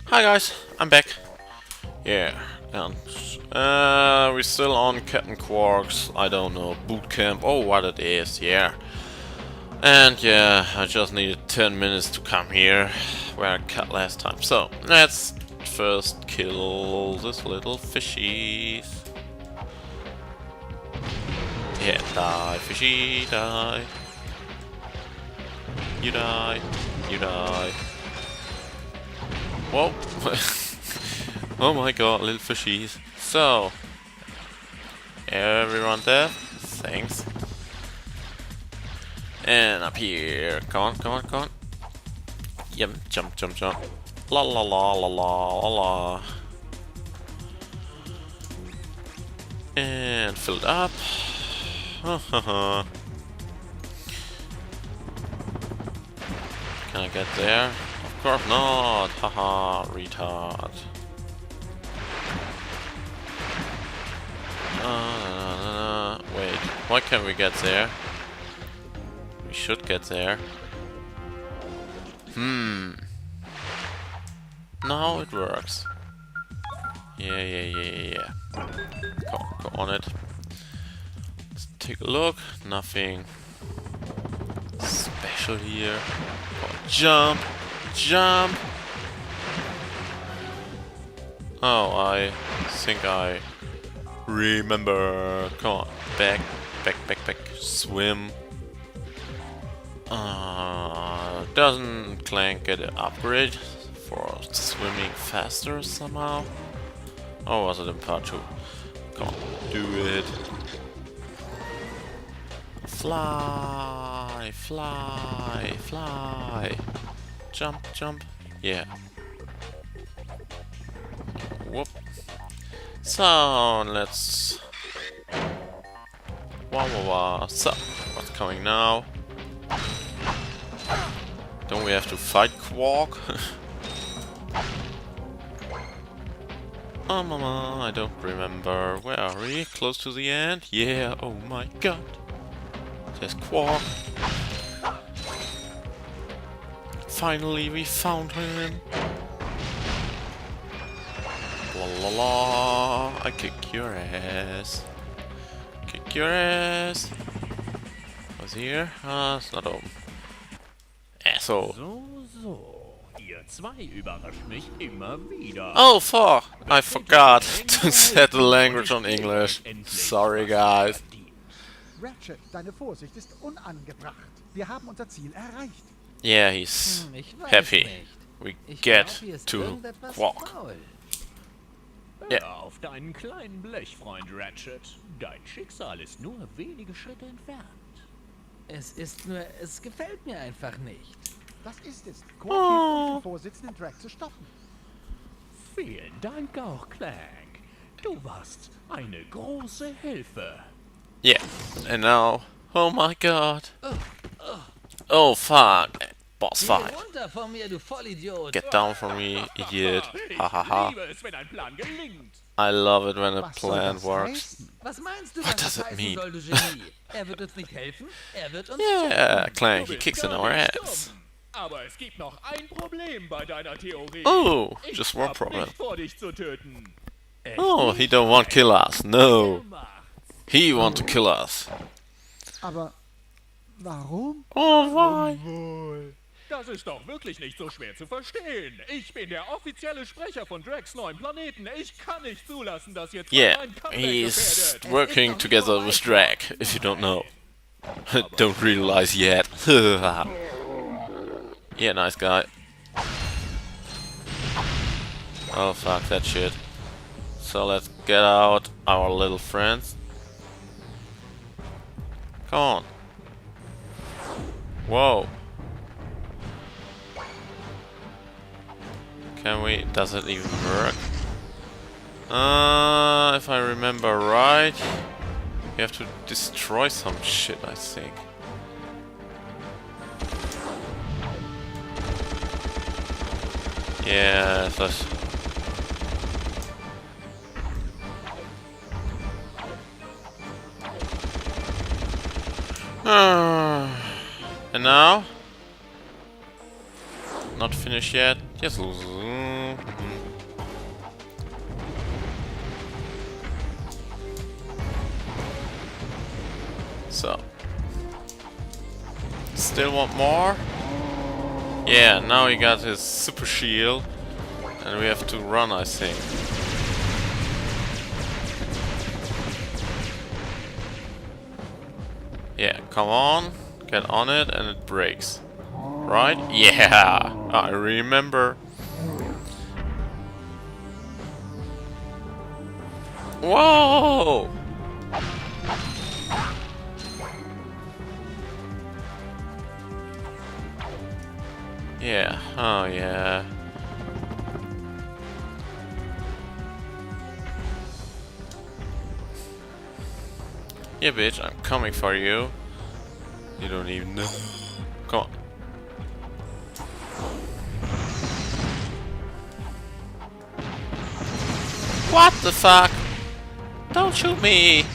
Hi guys, I'm back. Yeah, and we're still on Captain Quark's, I don't know, boot camp or what it is, yeah. And yeah, I just needed 10 minutes to come here, where I cut last time. So, let's first kill this little fishies. Yeah, die, fishy, die. You die, you die. Whoa. Oh my god, little fishies. So, everyone there? Thanks. And up here. Come on, come on, come on. Yep, jump, jump, jump. La la la la la la la. And fill it up. Can I get there? Of course not. Haha, retard. Wait, why can't we get there? We should get there. Now it works. Yeah. Go on it. Let's take a look. Nothing special here. Oh, jump! Jump! Oh, I think I remember. Come on. Back. Swim. Doesn't Clank get an upgrade for swimming faster somehow? Or was it in part 2? Come on, do it. Fly, fly, fly. Jump, jump. Yeah. Whoop. So, let's... So, what's coming now? Don't we have to fight Quark? Mama, I don't remember. Where are we? Close to the end? Yeah, oh my god. There's Quark. Finally, we found him. La la la. I kick your ass. Kick your ass. What's here? Ah, it's not open. Asshole. Oh fuck! I forgot to set the language on English. Sorry guys. Ratchet, deine Vorsicht ist unangebracht. Wir haben unser Ziel erreicht. Yeah, he's happy. We get to Quark. Ja. Auf deinen kleinen Blechfreund Ratchet. Dein Schicksal ist nur wenige Schritte entfernt. Es gefällt mir einfach nicht. Das ist es. Quark hilft uns, den Vorsitzenden Drag zu stoppen. Vielen Dank auch, Clank. Du warst eine große Hilfe. Yeah, and now, oh my god. Oh fuck. Boss fight. Runter von mir, du Vollidiot. Get down from me, idiot. Hahaha. Ich liebe es, wenn ein Plan gelingt. I love it when a Was soll plan das works. heißen? Was meinst du, What was does das it heißen mean? soll, du Genie? Er wird uns nicht helfen, er wird uns Yeah, Clank, Du he bist kicks in gar our nicht ass. dumm. Aber es gibt noch ein Problem bei deiner Theorie. Oh, Ich just one hab problem. nicht vor, dich zu töten. Echt Oh, nicht? he don't want kill us. No, Er macht's. he want to kill us. Aber warum? Oh, why? Das ist doch wirklich nicht so schwer zu verstehen. Ich bin der offizielle Sprecher von Drax neuen Planeten. Ich kann nicht zulassen, dass jetzt Yeah, mein Comeback he's gefährdet. working together with Drag, if you don't know. Don't realize yet. Yeah, nice guy. Oh fuck that shit. So let's get out our little friends. Come on. Whoa. Can we... Does it even work? If I remember right, we have to destroy some shit, I think. Yeah, that's... And now? Not finished yet. Yes. So. Still want more? Yeah, now he got his super shield. And we have to run, I think. Yeah, come on. Get on it and it breaks. Right? Yeah! I remember. Whoa! Yeah, oh yeah. Yeah, bitch, I'm coming for you. You don't even know. Come on. What the fuck? Don't shoot me!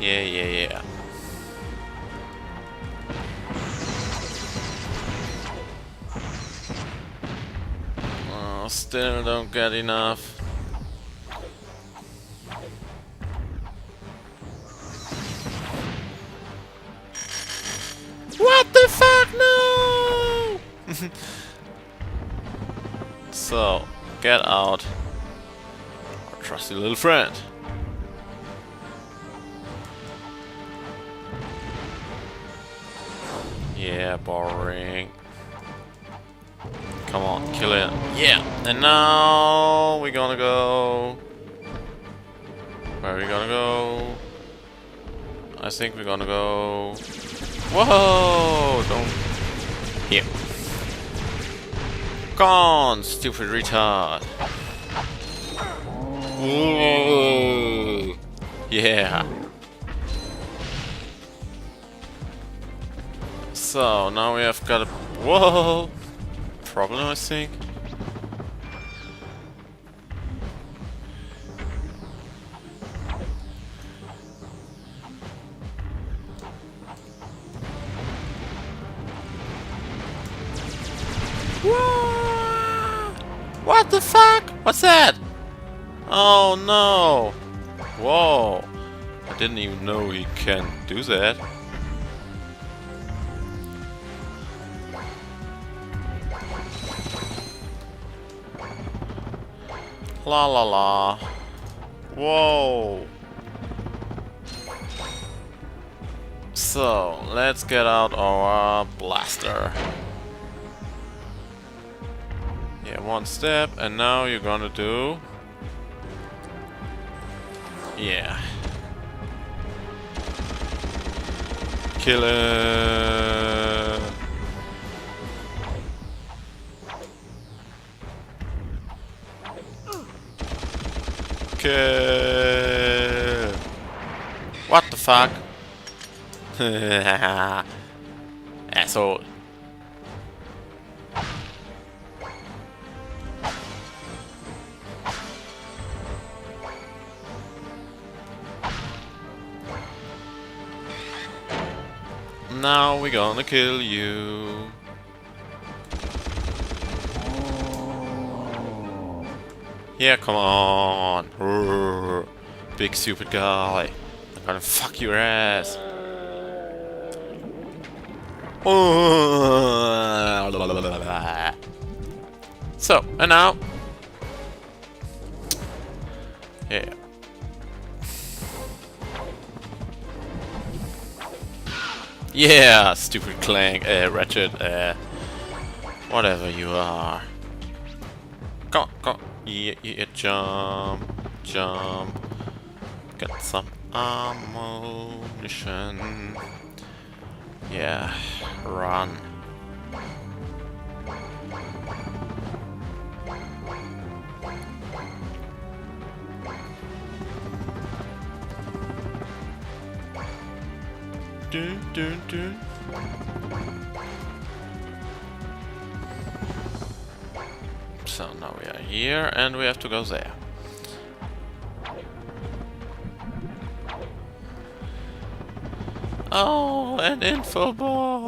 Yeah. Oh, still don't get enough. What the fuck? No! So, get out. Our trusty little friend. Yeah, boring. Come on, kill it. Yeah, and now we're gonna go. Where are we gonna go? I think we're gonna go. Whoa! Don't. Here. Gone, stupid retard. Whoa. Yeah. So now we have got a problem, I think. Whoa! What the fuck? What's that? Oh no! Whoa! I didn't even know he can do that. La la la. Whoa. So, let's get out our blaster. Yeah, one step, and now you're gonna do... Yeah. Kill it. Kill. What the fuck? Asshole. Now we're gonna kill you. Yeah, come on. Urgh. Big stupid guy. I'm gonna fuck your ass. So, and now. Yeah. Yeah, stupid Clank, Ratchet, whatever you are. Come on. Yeah, jump. Get some ammunition. Yeah, run. Dun. So now we are here and we have to go there. Oh, an info board.